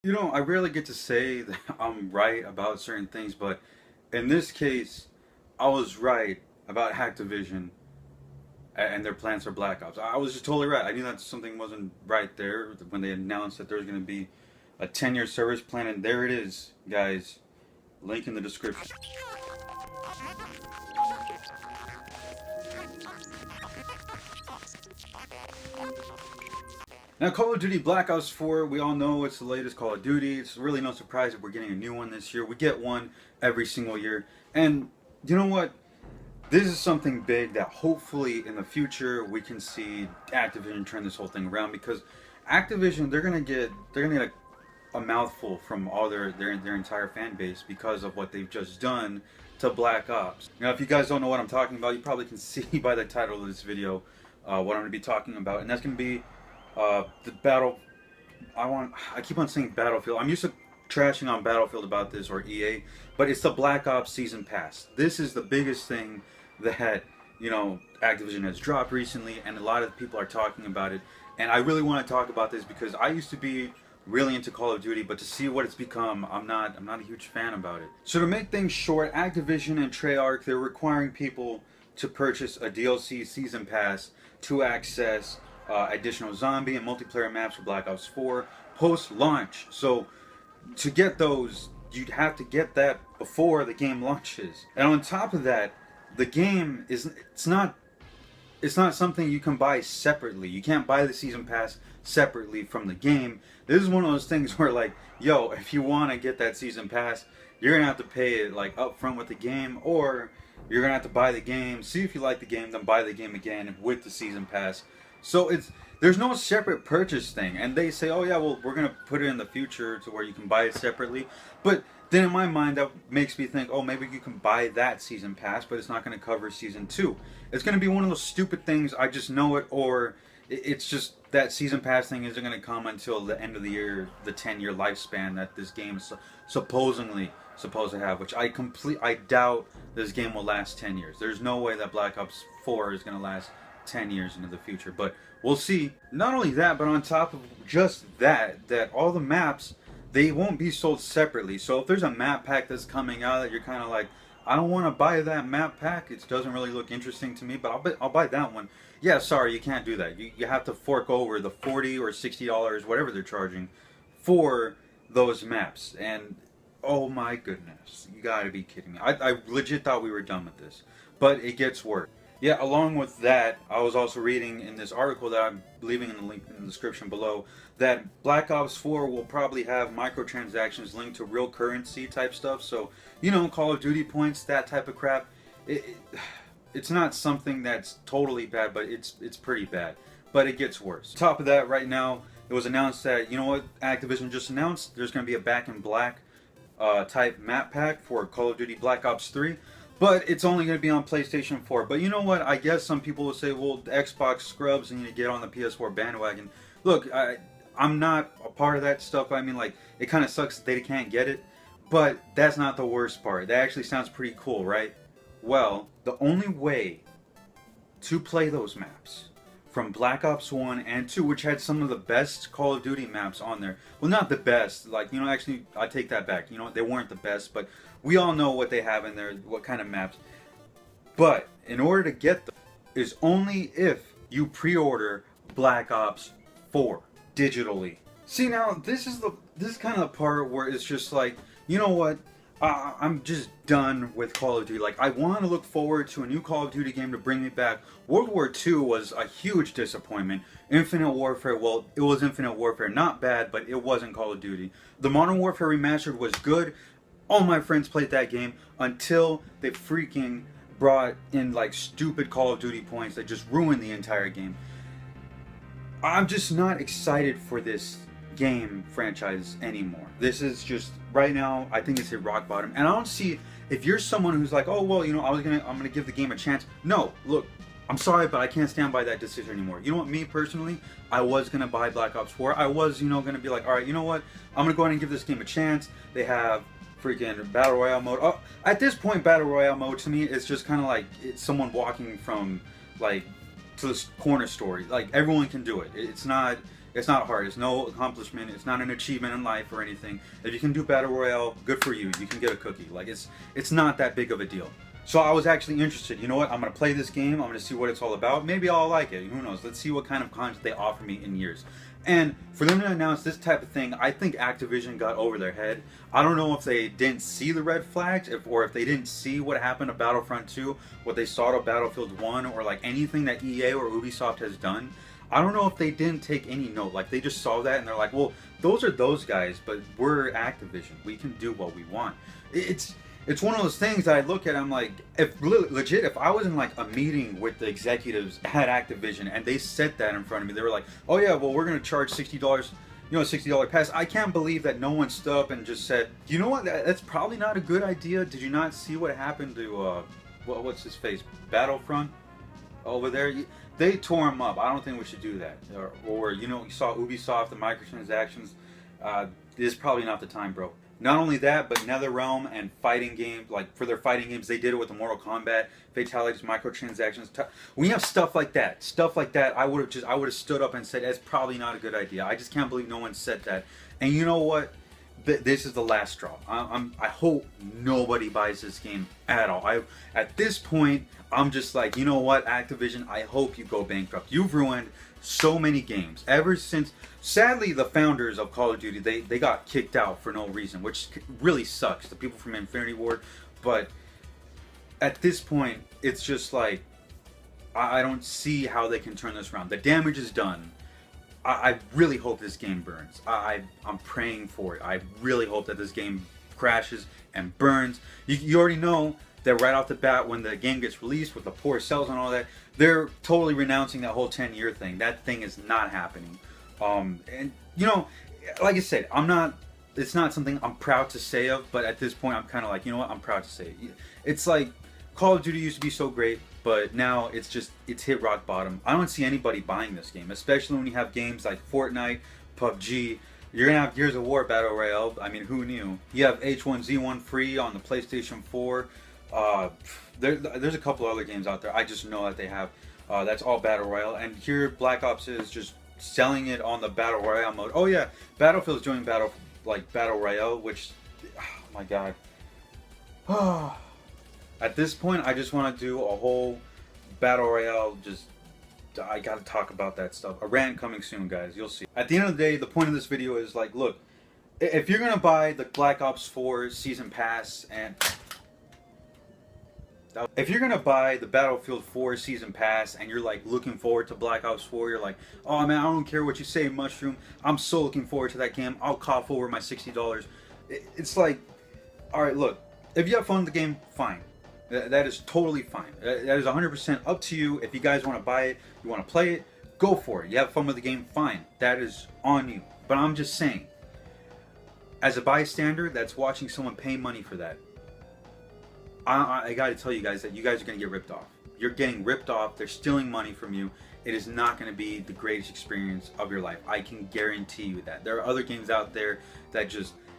You know, I rarely get to say that I'm right about certain things, but in this case, I was right about Activision and their plans for Black Ops. I was just totally right. I knew that something wasn't right there when they announced that there was going to be a 10-year service plan, and there it is, guys. Link in the description. Now, Call of Duty Black Ops 4, we all know it's the latest Call of Duty. It's really no surprise that we're getting a new one this year. We get one every single year. And you know what? This is something big that hopefully in the future we can see Activision turn this whole thing around, because Activision, they're gonna get a mouthful from all their entire fan base because of what they've just done to Black Ops. Now, if you guys don't know what I'm talking about, you probably can see by the title of this video what I'm going to be talking about, and that's going to be the battle. I keep on saying Battlefield. I'm used to trashing on Battlefield about this, or EA, but it's the Black Ops Season Pass. This is the biggest thing that Activision has dropped recently, and a lot of people are talking about it. And I really want to talk about this because I used to be really into Call of Duty, but to see what it's become, I'm not a huge fan about it. So to make things short, Activision and Treyarch, they're requiring people to purchase a DLC Season Pass to access additional zombie and multiplayer maps for Black Ops 4 post-launch. So to get those, you'd have to get that before the game launches. And on top of that, the game it's not something you can buy separately. You can't buy the season pass separately from the game. This is one of those things where, like, yo, if you want to get that season pass, you're gonna have to pay it like up front with the game, or you're gonna have to buy the game, see if you like the game, then buy the game again with the season pass. So there's no separate purchase thing, and they say, oh yeah, well, we're gonna put it in the future to where you can buy it separately. But then in my mind, that makes me think, oh, maybe you can buy that season pass, but it's not gonna cover season 2. It's gonna be one of those stupid things. I just know it, or it's just that season pass thing isn't gonna come until the end of the year, the 10-year lifespan that this game is supposedly supposed to have, which I doubt this game will last 10 years. There's no way that Black Ops 4 is gonna last 10 years into the future, but we'll see. Not only that, but on top of just that all the maps, they won't be sold separately. So if there's a map pack that's coming out that you're kind of like, I don't want to buy that map pack, it doesn't really look interesting to me, but I'll buy that one. Yeah, sorry, you can't do that. You have to fork over the $40 or $60, whatever they're charging, for those maps. And oh my goodness, you gotta be kidding me. I legit thought we were done with this, but it gets worse. Yeah, along with that, I was also reading in this article that I'm leaving in the link in the description below that Black Ops 4 will probably have microtransactions linked to real currency type stuff. So, Call of Duty points, that type of crap. It's not something that's totally bad, but it's pretty bad. But it gets worse. On top of that, right now, it was announced that, Activision just announced there's going to be a Back in Black type map pack for Call of Duty Black Ops 3. But it's only going to be on PlayStation 4. But you know what? I guess some people will say, well, Xbox scrubs and you get on the PS4 bandwagon. Look, I'm not a part of that stuff. I mean, like, it kind of sucks that they can't get it. But that's not the worst part. That actually sounds pretty cool, right? Well, the only way to play those maps from Black Ops 1 and 2, which had some of the best Call of Duty maps on there. Well, not the best. Like, actually, I take that back. They weren't the best, but we all know what they have in there, what kind of maps. But in order to get them is only if you pre-order Black Ops 4 digitally. See, now, this is kind of the part where it's just like, you know what? I'm just done with Call of Duty. Like, I want to look forward to a new Call of Duty game to bring me back. World War II was a huge disappointment. Infinite Warfare, well, it was Infinite Warfare. Not bad, but it wasn't Call of Duty. The Modern Warfare Remastered was good. All my friends played that game until they freaking brought in, like, stupid Call of Duty points that just ruined the entire game. I'm just not excited for this game franchise anymore. This is just, right now, I think it's hit rock bottom. And I don't see, if you're someone who's like, oh, well, I'm gonna give the game a chance. No, look, I'm sorry, but I can't stand by that decision anymore. You know what, me personally, I was gonna buy Black Ops 4. I was, gonna be like, all right, you know what, I'm gonna go ahead and give this game a chance. They have freaking Battle Royale mode. Oh, at this point, Battle Royale mode to me is just kind of like it's someone walking from, like, to this corner store. Like, everyone can do it. It's not It's not hard. It's no accomplishment. It's not an achievement in life or anything. If you can do battle royale, good for you. You can get a cookie. Like it's not that big of a deal. So I was actually interested. You know what? I'm gonna play this game. I'm gonna see what it's all about. Maybe I'll like it. Who knows? Let's see what kind of content they offer me in years. And for them to announce this type of thing, I think Activision got over their head. I don't know if they didn't see the red flags, or if they didn't see what happened to Battlefront 2, what they saw to Battlefield 1, or like anything that EA or Ubisoft has done. I don't know if they didn't take any note. Like they just saw that and they're like, well, those are those guys, but we're Activision. We can do what we want. It's one of those things that I look at, I'm like, if legit, if I was in like a meeting with the executives at Activision and they said that in front of me, they were like, oh yeah, well, we're going to charge $60, $60 pass. I can't believe that no one stood up and just said, you know what, that's probably not a good idea. Did you not see what happened to, what's his face, Battlefront over there? They tore him up. I don't think we should do that. Or you saw Ubisoft, the microtransactions. This is probably not the time, bro. Not only that, but NetherRealm and fighting games, like for their fighting games, they did it with the Mortal Kombat, fatalities, microtransactions. When you have stuff like that, I would have stood up and said, that's probably not a good idea. I just can't believe no one said that. And you know what? This is the last straw. I hope nobody buys this game at all. At this point, I'm just like, you know what, Activision, I hope you go bankrupt. You've ruined so many games ever since. Sadly, the founders of Call of Duty, they got kicked out for no reason, which really sucks. The people from Infinity Ward. But at this point, it's just like, I don't see how they can turn this around. The damage is done. I really hope this game burns. I'm praying for it. I really hope that this game crashes and burns. You already know that right off the bat, when the game gets released with the poor sales and all that, they're totally renouncing that whole 10-year thing. That thing is not happening. And like I said, it's not something I'm proud to say of, but at this point I'm kind of like, you know what, I'm proud to say it. It's like Call of Duty used to be so great, but now it's hit rock bottom. I don't see anybody buying this game, especially when you have games like Fortnite, PUBG. You're gonna have Gears of War Battle Royale. I mean, who knew? You have H1Z1 free on the PlayStation 4. There's a couple other games out there. I just know that they have. That's all Battle Royale. And here Black Ops is just selling it on the Battle Royale mode. Oh yeah, Battlefield's doing Battle Royale, which, oh my god. At this point, I just want to do a whole Battle Royale. I gotta talk about that stuff. A rant coming soon, guys. You'll see. At the end of the day, the point of this video is like, look, if you're gonna buy the Black Ops 4 Season Pass and if you're gonna buy the Battlefield 4 Season Pass and you're like looking forward to Black Ops 4, you're like, oh man, I don't care what you say, Mushroom. I'm so looking forward to that game. I'll cough over my $60. It's like, all right, look, if you have fun with the game, fine. That is totally fine. That is 100% up to you. If you guys want to buy it, you want to play it, go for it. You have fun with the game, fine. That is on you. But I'm just saying, as a bystander that's watching someone pay money for that, I got to tell you guys that you guys are going to get ripped off. You're getting ripped off. They're stealing money from you. It is not going to be the greatest experience of your life. I can guarantee you that. There are other games out there that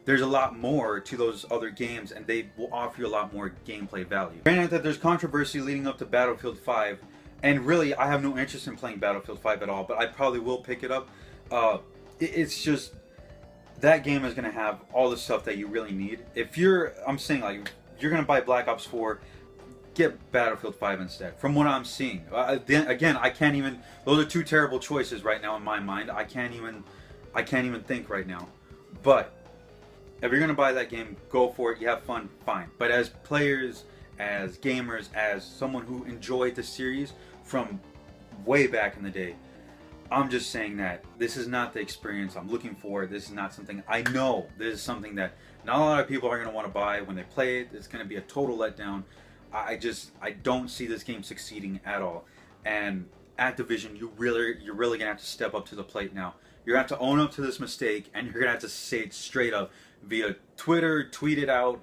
there's a lot more to those other games, and they will offer you a lot more gameplay value. Granted that there's controversy leading up to Battlefield 5, and really I have no interest in playing Battlefield 5 at all, but I probably will pick it up. It's just, that game is going to have all the stuff that you really need. I'm saying like, you're going to buy Black Ops 4, get Battlefield 5 instead, from what I'm seeing. Again, I can't even, those are two terrible choices right now in my mind. I can't even think right now. But if you're going to buy that game, go for it. You have fun, fine. But as players, as gamers, as someone who enjoyed the series from way back in the day, I'm just saying that this is not the experience I'm looking for. This is not something, I know this is something that not a lot of people are going to want to buy when they play it. It's going to be a total letdown. I don't see this game succeeding at all. And Activision, you're really going to have to step up to the plate now. You're going to have to own up to this mistake, and you're going to have to say it straight up via Twitter, tweet it out,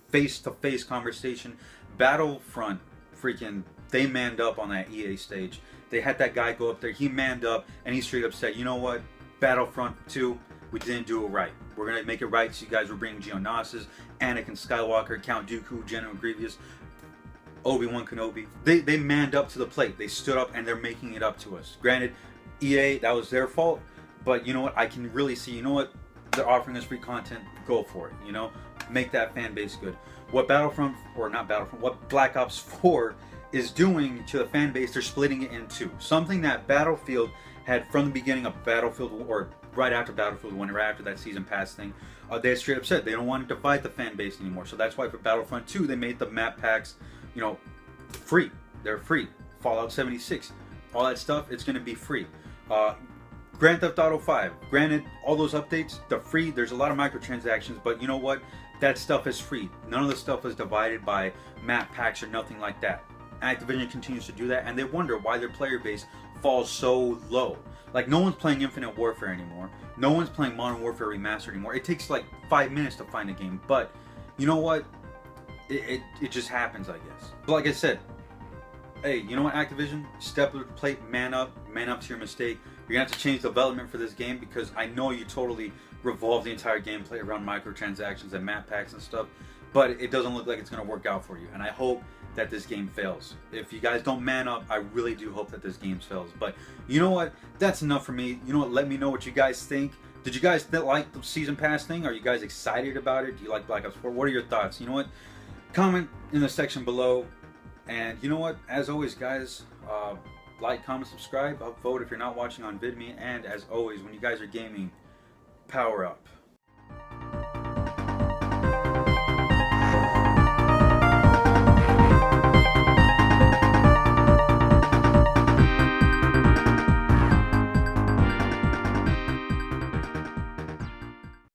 face-to-face conversation. Battlefront, freaking, they manned up on that EA stage. They had that guy go up there, he manned up, and he straight up said, you know what, Battlefront 2, we didn't do it right. We're going to make it right, so you guys were bringing Geonosis, Anakin Skywalker, Count Dooku, General Grievous, Obi-Wan Kenobi. They manned up to the plate. They stood up, and they're making it up to us. Granted, EA, that was their fault, But you know what? I can really see, you know what? They're offering us free content. Go for it. You know, make that fan base good. What Battlefront, or not Battlefront, what Black Ops 4 is doing to the fan base, they're splitting it in two. Something that Battlefield had from the beginning of Battlefield, or right after Battlefield 1, or after that season pass thing, they had straight up said they don't want to divide the fan base anymore. So that's why for Battlefront 2, they made the map packs, you know, free. They're free. Fallout 76, all that stuff, it's going to be free. Grand Theft Auto 5, granted, all those updates, they're free. There's a lot of microtransactions, but you know what? That stuff is free. None of the stuff is divided by map packs or nothing like that. Activision continues to do that, and they wonder why their player base falls so low. Like, no one's playing Infinite Warfare anymore. No one's playing Modern Warfare Remastered anymore. It takes like 5 minutes to find a game, but you know what? It just happens, I guess. But like I said, hey, you know what, Activision? Step up to the plate, man up to your mistake. You're gonna have to change development for this game, because I know you totally revolve the entire gameplay around microtransactions and map packs and stuff, but it doesn't look like it's gonna work out for you. And I hope that this game fails. If you guys don't man up, I really do hope that this game fails. But you know what? That's enough for me. You know what? Let me know what you guys think. Did you guys like the season pass thing? Are you guys excited about it? Do you like Black Ops 4? What are your thoughts? You know what? Comment in the section below. And you know what? As always, guys, like, comment, subscribe, upvote if you're not watching on Vidme. And as always, when you guys are gaming, power up.